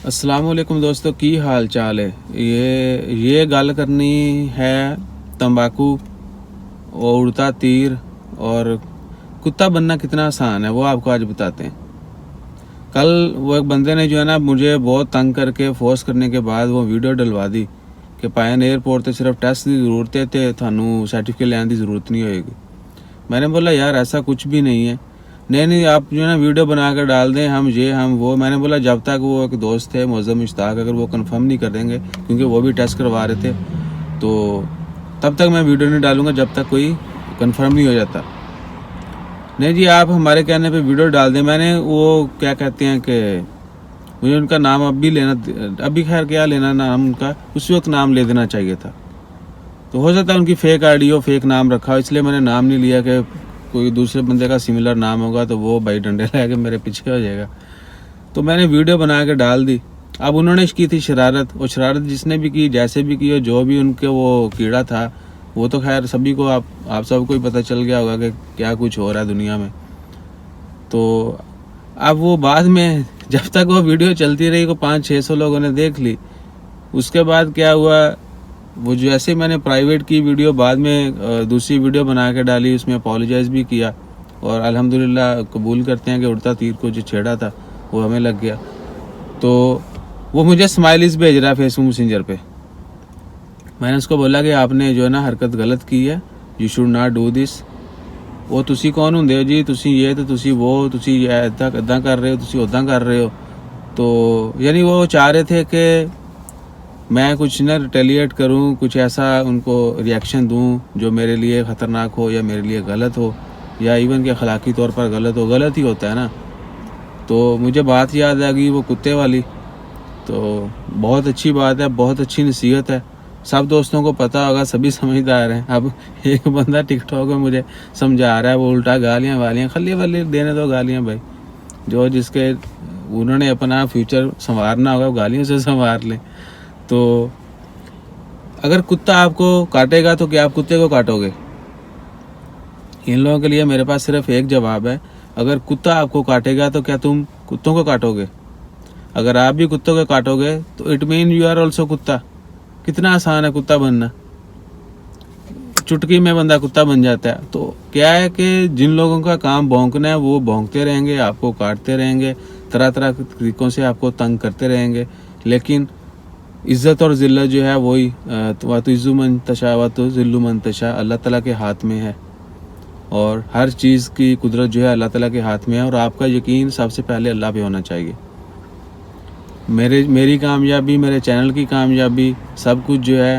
अस्सलाम वालेकुम दोस्तों, की हाल चाल है। ये गल करनी है तंबाकू और उड़ता तीर और कुत्ता बनना कितना आसान है, वो आपको आज बताते हैं। कल वो एक बंदे ने जो है ना मुझे बहुत तंग करके फोर्स करने के बाद वो वीडियो डलवा दी कि पायन एयरपोर्ट से सिर्फ टेस्ट की ज़रूरत है, तो थानू सर्टिफिकेट लेने की ज़रूरत नहीं होएगी। मैंने बोला यार ऐसा कुछ भी नहीं है। नहीं आप जो है ना वीडियो बना कर डाल दें, हम वो। मैंने बोला जब तक वो एक दोस्त थे मुअज़्ज़म इश्ताक, अगर वो कंफर्म नहीं कर देंगे, क्योंकि वो भी टेस्ट करवा रहे थे, तो तब तक मैं वीडियो नहीं डालूंगा जब तक कोई कंफर्म नहीं हो जाता। नहीं जी, आप हमारे कहने पे वीडियो डाल दें। मैंने वो क्या कहते हैं कि मुझे उनका नाम अभी खैर क्या लेना नाम उनका, उस वक्त नाम ले देना चाहिए था। तो हो सकता है उनकी फेक आईडी हो, फेक नाम रखा हो, इसलिए मैंने नाम नहीं लिया कि कोई दूसरे बंदे का सिमिलर नाम होगा तो वो भाई डंडे लगा के मेरे पीछे हो जाएगा। तो मैंने वीडियो बना के डाल दी। अब उन्होंने की थी शरारत, और शरारत जिसने भी की, जैसे भी की हो, जो भी उनके वो कीड़ा था, वो तो खैर सभी को आप सबको ही पता चल गया होगा कि क्या कुछ हो रहा है दुनिया में। तो अब वो बाद में जब तक वो वीडियो चलती रही को 500-600 लोगों ने देख ली। उसके बाद क्या हुआ, वो जैसे मैंने प्राइवेट की वीडियो बाद में दूसरी वीडियो बना के डाली, उसमें अपोलोजाइज़ भी किया, और अल्हम्दुलिल्लाह कबूल करते हैं कि उड़ता तीर को जो छेड़ा था वो हमें लग गया। तो वो मुझे स्माइलीज भेज रहा है फेसबुक मैसेंजर पे। मैंने उसको बोला कि आपने जो है ना हरकत गलत की है, you should not do this. वो तुसी कौन होंदे हो जी, तुसी ये तो तुसी वो, तुसी इदा कर रहे हो, तुसी उदा कर रहे हो। तो यानी वो चाह रहे थे कि मैं कुछ ना रिटेलिएट करूं, कुछ ऐसा उनको रिएक्शन दूं जो मेरे लिए ख़तरनाक हो या मेरे लिए गलत हो, या इवन के अखलाकी तौर पर गलत हो। गलत ही होता है ना। तो मुझे बात याद आ गई वो कुत्ते वाली। तो बहुत अच्छी बात है, बहुत अच्छी नसीहत है, सब दोस्तों को पता होगा, सभी समझदार हैं। अब एक बंदा टिकटॉक में मुझे समझा रहा है, वो उल्टा गालियाँ वालियाँ खली वाली देने दो गालियाँ भाई। जो जिसके उन्होंने अपना फ्यूचर संवारना होगा, गालियों से संवार लें। तो अगर कुत्ता आपको काटेगा तो क्या आप कुत्ते को काटोगे? इन लोगों के लिए मेरे पास सिर्फ एक जवाब है, अगर कुत्ता आपको काटेगा तो क्या तुम कुत्तों को काटोगे? अगर आप भी कुत्तों को काटोगे तो it mean you are also कुत्ता। कितना आसान है कुत्ता बनना, चुटकी में बंदा कुत्ता बन जाता है। तो क्या है कि जिन लोगों का काम भौंकना है वो भौंकते रहेंगे, आपको काटते रहेंगे, तरह तरह के तरीकों से आपको तंग करते रहेंगे, लेकिन इज़्ज़त और ज़िल्लत जो है वही वातो इज़्ज़ु मन तशा वातो ज़िल्लु मन तशा अल्लाह ताला के हाथ में है। और हर चीज़ की कुदरत जो है अल्लाह ताला के हाथ में है, और आपका यकीन सबसे पहले अल्लाह पे होना चाहिए। मेरी कामयाबी, मेरे चैनल की कामयाबी, सब कुछ जो है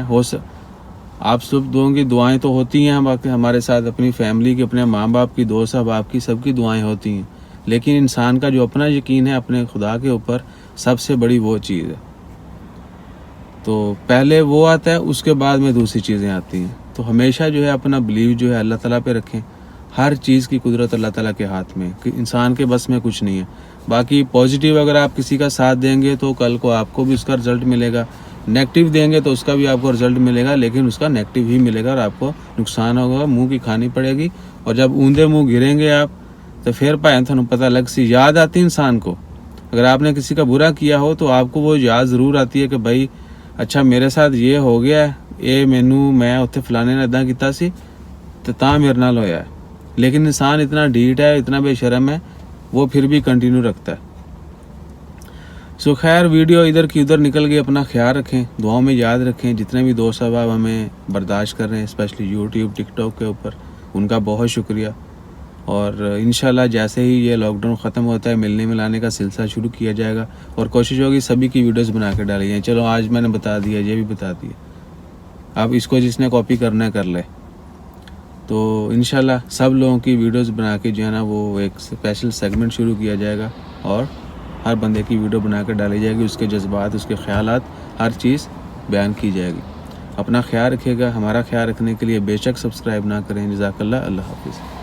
आप सब लोगों की दुआएं तो होती हैं हमारे साथ, अपनी फैमिली की, अपने माँ बाप की, दोस्त अहबाब की, सबकी दुआएं होती हैं, लेकिन इंसान का जो अपना यकीन है अपने खुदा के ऊपर, सबसे बड़ी वो चीज़ है। तो पहले वो आता है, उसके बाद में दूसरी चीज़ें आती हैं। तो हमेशा जो है अपना बिलीव जो है अल्लाह ताला पे रखें। हर चीज़ की कुदरत अल्लाह ताला के हाथ में, कि इंसान के बस में कुछ नहीं है। बाकी पॉजिटिव अगर आप किसी का साथ देंगे तो कल को आपको भी उसका रिजल्ट मिलेगा, नेगेटिव देंगे तो उसका भी आपको रिजल्ट मिलेगा, लेकिन उसका नेगेटिव ही मिलेगा और आपको नुकसान होगा, मुँह की खानी पड़ेगी। और जब ऊंधे मुँह गिरेंगे आप तो फिर पाए थानू पता लग सी याद आती इंसान को। अगर आपने किसी का बुरा किया हो तो आपको वो याद ज़रूर आती है कि भाई अच्छा मेरे साथ ये हो गया है, ये मैं उत्थे फलाने ने इदा किया सी तो तां मेरे नाल होया है। लेकिन इंसान इतना ढीठ है, इतना बेशरम है, वो फिर भी कंटिन्यू रखता है। सो खैर, वीडियो इधर की उधर निकल गई, अपना ख्याल रखें, दुआओं में याद रखें। जितने भी दोस्त अहबाब हमें बर्दाश्त कर रहे हैं, स्पेशली यूट्यूब टिकटॉक के ऊपर, उनका बहुत शुक्रिया। और इंशाल्लाह जैसे ही ये लॉकडाउन ख़त्म होता है, मिलने मिलाने का सिलसिला शुरू किया जाएगा, और कोशिश होगी सभी की वीडियोस बना के डाली जाए। चलो आज मैंने बता दिया, ये भी बता दिया, अब इसको जिसने कॉपी करना है कर ले। तो इंशाल्लाह सब लोगों की वीडियोस बना के जो है ना वो एक स्पेशल सेगमेंट शुरू किया जाएगा, और हर बंदे की वीडियो बना कर डाली जाएगी, उसके जज्बात, उसके ख्यालात, हर चीज़ बयान की जाएगी। अपना ख्याल रखिएगा। हमारा ख्याल रखने के लिए बेशक सब्सक्राइब ना करें। जज़ाकल्लाह। अल्लाह हाफिज़।